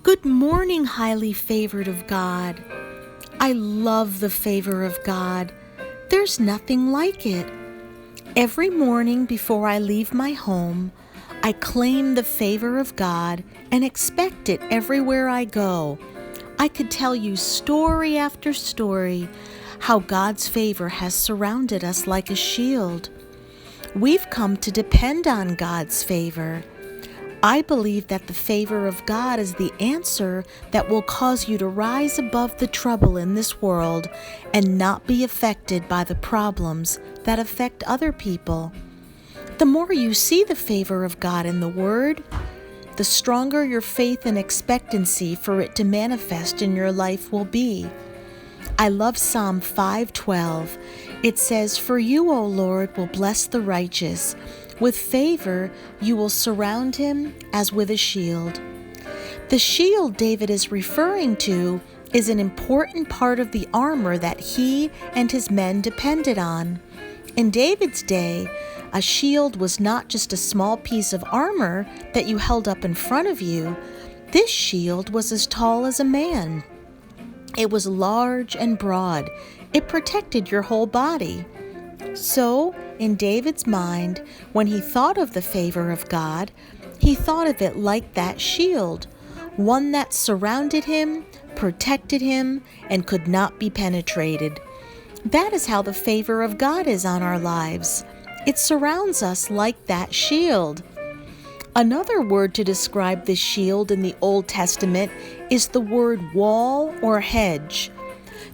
Good morning, highly favored of God. I love the favor of God. There's nothing like it. Every morning before I leave my home, I claim the favor of God and expect it everywhere I go. I could tell you story after story how God's favor has surrounded us like a shield. We've come to depend on God's favor. I believe that the favor of God is the answer that will cause you to rise above the trouble in this world and not be affected by the problems that affect other people. The more you see the favor of God in the Word, the stronger your faith and expectancy for it to manifest in your life will be. I love Psalm 5:12. It says, "For you, O Lord, will bless the righteous. With favor you will surround him as with a shield." The shield David is referring to is an important part of the armor that he and his men depended on. In David's day, a shield was not just a small piece of armor that you held up in front of you. This shield was as tall as a man. It was large and broad. It protected your whole body. So, in David's mind, when he thought of the favor of God, he thought of it like that shield, one that surrounded him, protected him, and could not be penetrated. That is how the favor of God is on our lives. It surrounds us like that shield. Another word to describe this shield in the Old Testament is the word wall or hedge.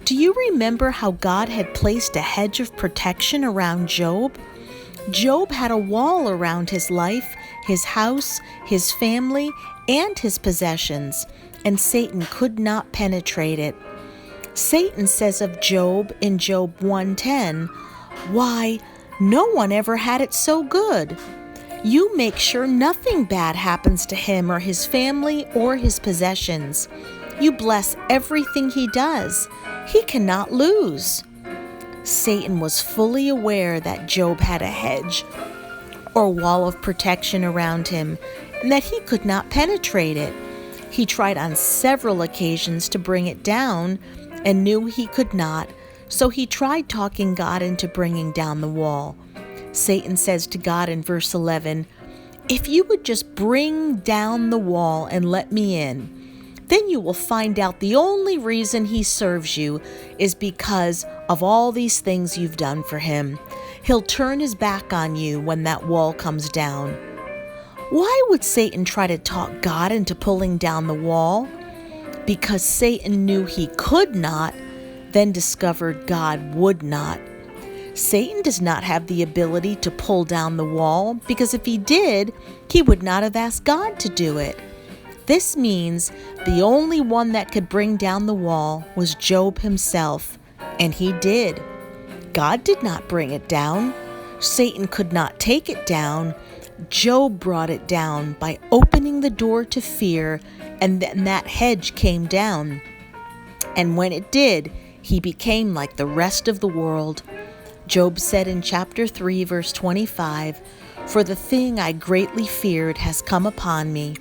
Do you remember how God had placed a hedge of protection around Job? Job had a wall around his life, his house, his family, and his possessions, and Satan could not penetrate it. Satan says of Job in Job 1:10, "Why, no one ever had it so good. You make sure nothing bad happens to him or his family or his possessions. You bless everything he does. He cannot lose." Satan was fully aware that Job had a hedge or wall of protection around him and that he could not penetrate it. He tried on several occasions to bring it down and knew he could not, so he tried talking God into bringing down the wall. Satan says to God in verse 11, "If you would just bring down the wall and let me in, then you will find out the only reason he serves you is because of all these things you've done for him. He'll turn his back on you when that wall comes down." Why would Satan try to talk God into pulling down the wall? Because Satan knew he could not, then discovered God would not. Satan does not have the ability to pull down the wall because if he did, he would not have asked God to do it. This means the only one that could bring down the wall was Job himself, and he did. God did not bring it down. Satan could not take it down. Job brought it down by opening the door to fear, and then that hedge came down. And when it did, he became like the rest of the world. Job said in chapter 3, verse 25, "For the thing I greatly feared has come upon me,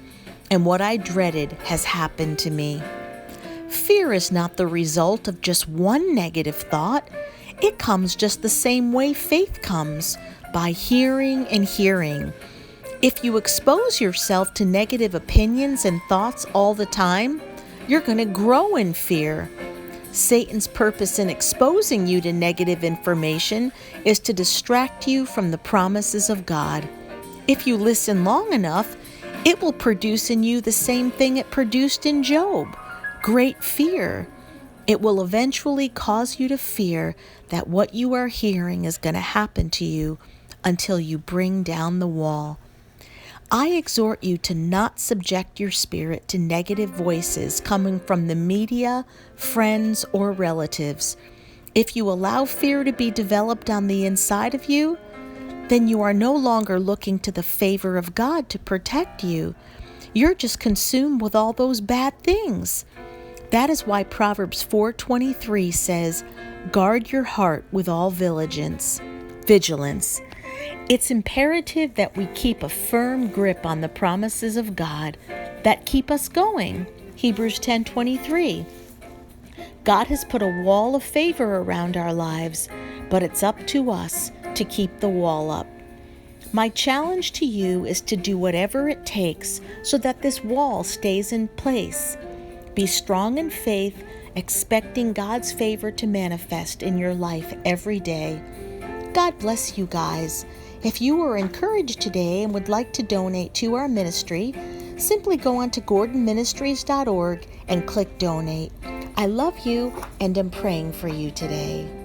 and what I dreaded has happened to me." Fear is not the result of just one negative thought. It comes just the same way faith comes, by hearing and hearing. If you expose yourself to negative opinions and thoughts all the time, you're going to grow in fear. Satan's purpose in exposing you to negative information is to distract you from the promises of God. If you listen long enough, it will produce in you the same thing it produced in Job, great fear. It will eventually cause you to fear that what you are hearing is going to happen to you until you bring down the wall. I exhort you to not subject your spirit to negative voices coming from the media, friends, or relatives. If you allow fear to be developed on the inside of you, then you are no longer looking to the favor of God to protect you. You're just consumed with all those bad things. That is why Proverbs 4:23 says, "Guard your heart with all vigilance." It's imperative that we keep a firm grip on the promises of God that keep us going. Hebrews 10:23. God has put a wall of favor around our lives, but it's up to us to keep the wall up. My challenge to you is to do whatever it takes so that this wall stays in place. Be strong in faith, expecting God's favor to manifest in your life every day. God bless you guys. If you were encouraged today and would like to donate to our ministry, simply go on to gordonministries.org and click donate. I love you and am praying for you today.